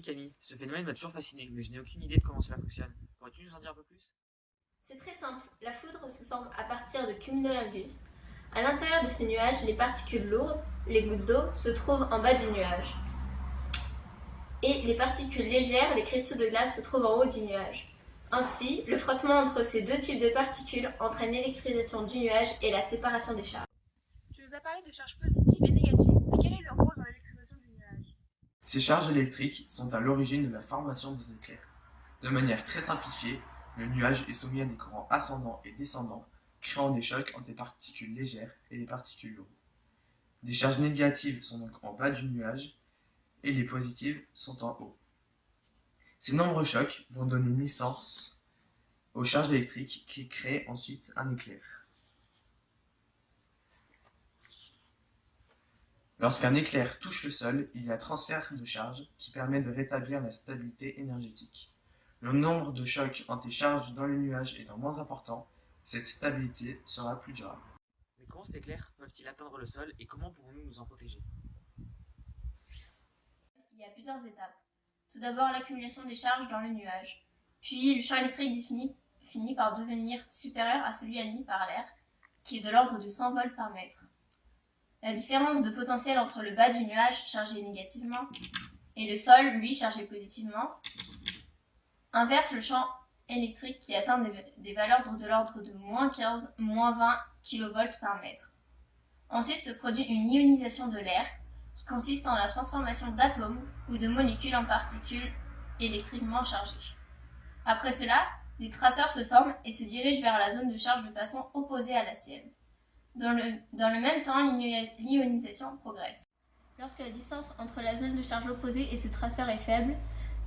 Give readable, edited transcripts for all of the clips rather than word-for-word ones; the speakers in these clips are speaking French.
Camille, ce phénomène m'a toujours fasciné, mais je n'ai aucune idée de comment cela fonctionne. Pourrais-tu nous en dire un peu plus? C'est très simple, la foudre se forme à partir de cumulonimbus. À l'intérieur de ce nuage, les particules lourdes, les gouttes d'eau, se trouvent en bas du nuage. Et les particules légères, les cristaux de glace, se trouvent en haut du nuage. Ainsi, le frottement entre ces deux types de particules entraîne l'électrisation du nuage et la séparation des charges. Tu nous as parlé de charges positives et négatives, mais quel est leur rôle dans l'électrisation du nuage? Ces charges électriques sont à l'origine de la formation des éclairs. De manière très simplifiée, le nuage est soumis à des courants ascendants et descendants, créant des chocs entre les particules légères et les particules lourdes. Des charges négatives sont donc en bas du nuage et les positives sont en haut. Ces nombreux chocs vont donner naissance aux charges électriques qui créent ensuite un éclair. Lorsqu'un éclair touche le sol, il y a transfert de charge qui permet de rétablir la stabilité énergétique. Le nombre de chocs entre les charges dans le nuage étant moins important, cette stabilité sera plus durable. Mais comment ces éclairs peuvent-ils atteindre le sol et comment pouvons-nous nous en protéger? Il y a plusieurs étapes. Tout d'abord, l'accumulation des charges dans le nuage. Puis, le champ électrique finit par devenir supérieur à celui admis par l'air, qui est de l'ordre de 100 volts par mètre. La différence de potentiel entre le bas du nuage, chargé négativement, et le sol, lui, chargé positivement, inverse le champ électrique qui atteint des valeurs de l'ordre de moins 15, moins 20 kV par mètre. Ensuite se produit une ionisation de l'air, qui consiste en la transformation d'atomes ou de molécules en particules électriquement chargées. Après cela, des traceurs se forment et se dirigent vers la zone de charge de façon opposée à la sienne. Dans le même temps, l'ionisation progresse. Lorsque la distance entre la zone de charge opposée et ce traceur est faible,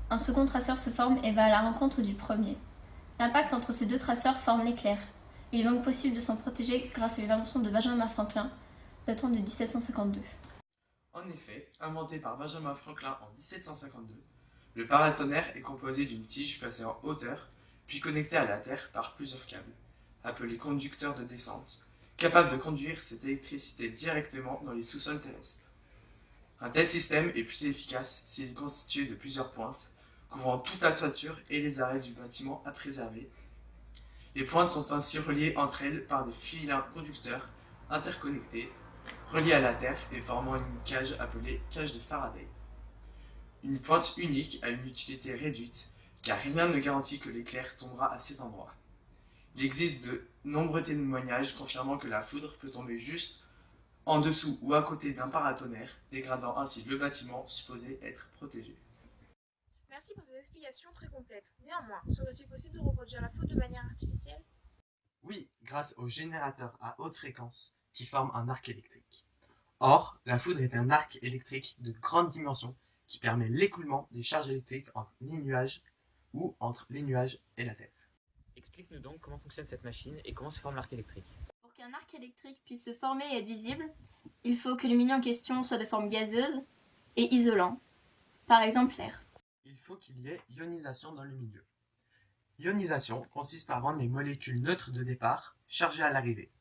un second traceur se forme et va à la rencontre du premier. L'impact entre ces deux traceurs forme l'éclair. Il est donc possible de s'en protéger grâce à une invention de Benjamin Franklin, datant de 1752. En effet, inventé par Benjamin Franklin en 1752, le paratonnerre est composé d'une tige placée en hauteur, puis connectée à la terre par plusieurs câbles, appelés conducteurs de descente, capables de conduire cette électricité directement dans les sous-sols terrestres. Un tel système est plus efficace s'il est constitué de plusieurs pointes, couvrant toute la toiture et les arrêts du bâtiment à préserver. Les pointes sont ainsi reliées entre elles par des filins conducteurs interconnectés, reliés à la terre et formant une cage appelée cage de Faraday. Une pointe unique a une utilité réduite, car rien ne garantit que l'éclair tombera à cet endroit. Il existe de nombreux témoignages confirmant que la foudre peut tomber juste en dessous ou à côté d'un paratonnerre, dégradant ainsi le bâtiment supposé être protégé. Merci pour ces explications très complètes. Néanmoins, serait-il possible de reproduire la foudre de manière artificielle? Oui, grâce aux générateurs à haute fréquence qui forment un arc électrique. Or, la foudre est un arc électrique de grande dimension qui permet l'écoulement des charges électriques entre les nuages ou entre les nuages et la Terre. Explique-nous donc comment fonctionne cette machine et comment se forme l'arc électrique. Pour qu'un arc électrique puisse se former et être visible, il faut que le milieu en question soit de forme gazeuse et isolant, par exemple l'air. Il faut qu'il y ait ionisation dans le milieu. L'ionisation consiste à rendre les molécules neutres de départ chargées à l'arrivée.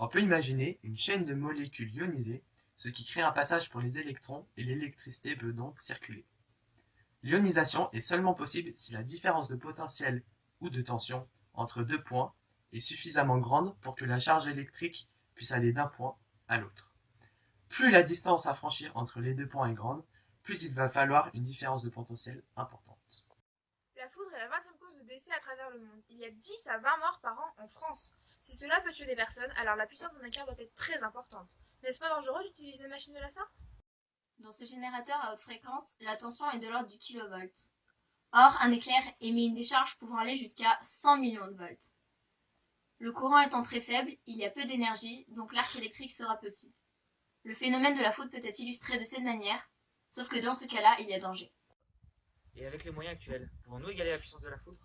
On peut imaginer une chaîne de molécules ionisées, ce qui crée un passage pour les électrons et l'électricité peut donc circuler. L'ionisation est seulement possible si la différence de potentiel ou de tension entre deux points est suffisamment grande pour que la charge électrique puisse aller d'un point à l'autre. Plus la distance à franchir entre les deux points est grande, plus il va falloir une différence de potentiel importante. La foudre est la 20e cause de décès à travers le monde. Il y a 10 à 20 morts par an en France. Si cela peut tuer des personnes, alors la puissance d'un éclair doit être très importante. N'est-ce pas dangereux d'utiliser une machine de la sorte? Dans ce générateur à haute fréquence, la tension est de l'ordre du kilovolt. Or, un éclair émet une décharge pouvant aller jusqu'à 100 millions de volts. Le courant étant très faible, il y a peu d'énergie, donc l'arc électrique sera petit. Le phénomène de la foudre peut être illustré de cette manière, sauf que dans ce cas-là, il y a danger. Et avec les moyens actuels, pouvons-nous égaler la puissance de la foudre?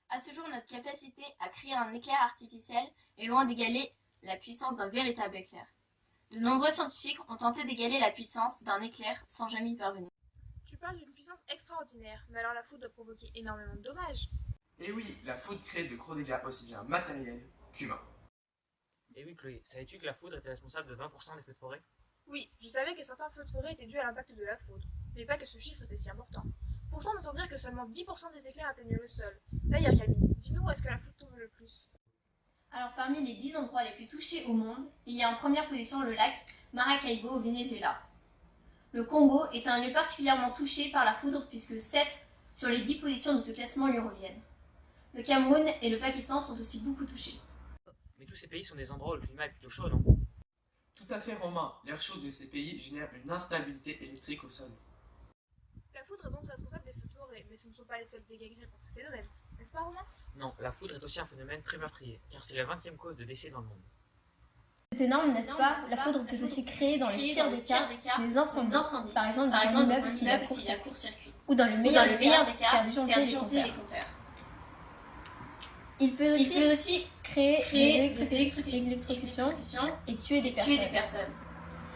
À ce jour, notre capacité à créer un éclair artificiel est loin d'égaler la puissance d'un véritable éclair. De nombreux scientifiques ont tenté d'égaler la puissance d'un éclair sans jamais y parvenir. Tu parles d'une puissance extraordinaire, mais alors la foudre doit provoquer énormément de dommages. Et oui, la foudre crée de gros dégâts aussi bien matériels qu'humains. Et oui Chloé, savais-tu que la foudre était responsable de 20% des feux de forêt? Oui, je savais que certains feux de forêt étaient dus à l'impact de la foudre. mais pas que ce chiffre était si important. Pourtant, on entend dire que seulement 10% des éclairs atteignent le sol. D'ailleurs, Camille, dis-nous où est-ce que la foudre tombe le plus? Alors parmi les 10 endroits les plus touchés au monde, il y a en première position le lac Maracaibo au Venezuela. Le Congo est un lieu particulièrement touché par la foudre puisque 7 sur les 10 positions de ce classement lui reviennent. Le Cameroun et le Pakistan sont aussi beaucoup touchés. Mais tous ces pays sont des endroits où le climat est plutôt chaud, non? Tout à fait, Romain. L'air chaud de ces pays génère une instabilité électrique au sol. La foudre est donc responsable des feux de forêt, mais ce ne sont pas les seuls dégâts créés par ce phénomène. N'est-ce pas, Romain? Non, la foudre est aussi un phénomène très meurtrier, car c'est la 20e cause de décès dans le monde. C'est énorme, n'est-ce pas? La foudre peut aussi créer dans le pire des cas des incendies, par exemple dans un immeuble s'il y a court-circuit, ou dans le meilleur des cas, faire disjoncter les compteurs. Il peut aussi créer des électrocutions et tuer des personnes.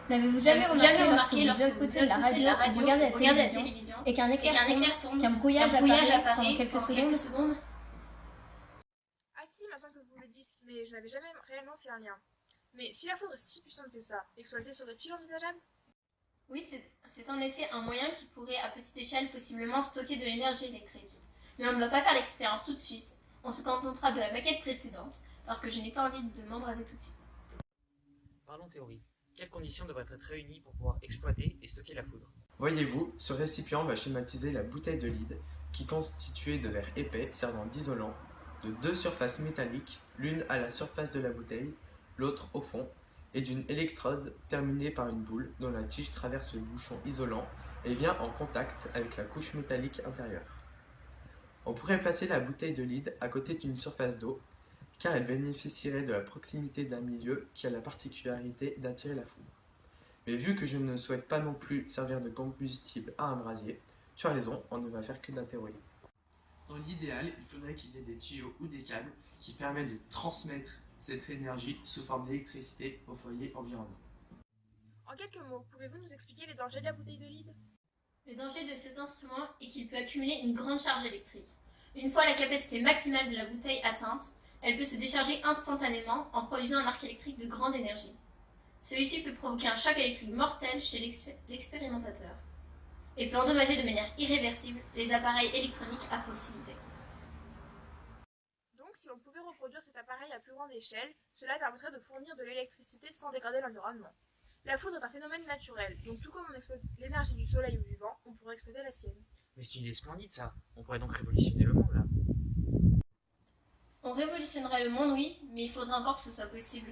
N'avez-vous jamais remarqué lorsque vous écoutez la radio ou regardez la télévision et qu'un éclair tombe, qu'un brouillage apparaît pendant quelques secondes? Ah si, maintenant que vous le dites, mais je n'avais jamais réellement fait un lien. Mais si la foudre est si puissante que ça, l'exploiter serait-il envisageable? Oui, c'est en effet un moyen qui pourrait à petite échelle possiblement stocker de l'énergie électrique. Mais on ne va pas faire l'expérience tout de suite, on se contentera de la maquette précédente, parce que je n'ai pas envie de m'embraser tout de suite. Parlons théorie. Quelles conditions devraient être réunies pour pouvoir exploiter et stocker la foudre? Voyez-vous, ce récipient va schématiser la bouteille de lead, qui est constituée de verre épais servant d'isolant, de 2 surfaces métalliques, l'une à la surface de la bouteille, l'autre au fond, et d'une électrode terminée par une boule dont la tige traverse le bouchon isolant et vient en contact avec la couche métallique intérieure. On pourrait placer la bouteille de lead à côté d'une surface d'eau, car elle bénéficierait de la proximité d'un milieu qui a la particularité d'attirer la foudre. Mais vu que je ne souhaite pas non plus servir de combustible à un brasier, tu as raison, on ne va faire que de la théorie. Dans l'idéal, il faudrait qu'il y ait des tuyaux ou des câbles qui permettent de transmettre cette énergie sous forme d'électricité au foyer environnant. En quelques mots, pouvez-vous nous expliquer les dangers de la bouteille de lead? Le danger de cet instrument est qu'il peut accumuler une grande charge électrique. Une fois la capacité maximale de la bouteille atteinte, elle peut se décharger instantanément en produisant un arc électrique de grande énergie. Celui-ci peut provoquer un choc électrique mortel chez l'expérimentateur et peut endommager de manière irréversible les appareils électroniques à proximité. Donc, si l'on pouvait reproduire cet appareil à plus grande échelle, cela permettrait de fournir de l'électricité sans dégrader l'environnement. La foudre est un phénomène naturel, donc tout comme on exploite l'énergie du soleil ou du vent, on pourrait exploiter la sienne. Mais c'est une idée splendide, ça. On pourrait donc révolutionner le monde, là. On révolutionnerait le monde, oui, mais il faudrait encore que ce soit possible.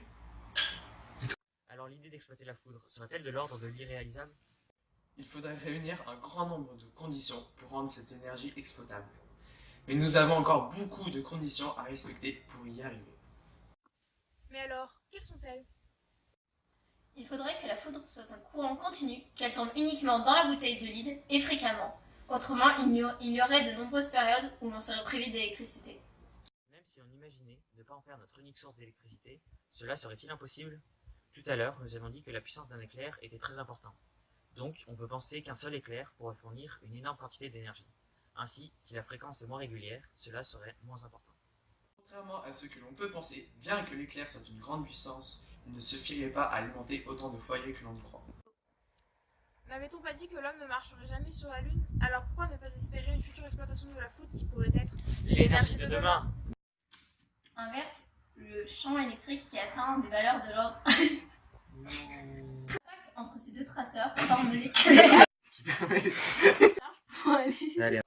Alors l'idée d'exploiter la foudre serait-elle de l'ordre de l'irréalisable? Il faudrait réunir un grand nombre de conditions pour rendre cette énergie exploitable. Mais nous avons encore beaucoup de conditions à respecter pour y arriver. Mais alors, quelles sont-elles? Il faudrait que la foudre soit un courant continu, qu'elle tombe uniquement dans la bouteille de lead et fréquemment. Autrement, il y aurait de nombreuses périodes où l'on serait privé d'électricité. Même si on imaginait ne pas en faire notre unique source d'électricité, cela serait-il impossible? Tout à l'heure, nous avons dit que la puissance d'un éclair était très importante. Donc, on peut penser qu'un seul éclair pourrait fournir une énorme quantité d'énergie. Ainsi, si la fréquence est moins régulière, cela serait moins important. Contrairement à ce que l'on peut penser, bien que l'éclair soit une grande puissance, il ne suffirait pas à alimenter autant de foyers que l'on le croit. N'avait-on pas dit que l'homme ne marcherait jamais sur la Lune? Alors pourquoi ne pas espérer une future exploitation de la foudre qui pourrait être L'énergie de demain! Inverse, le champ électrique qui atteint des valeurs de l'ordre. L'impact entre ces deux traceurs forme les... Allez.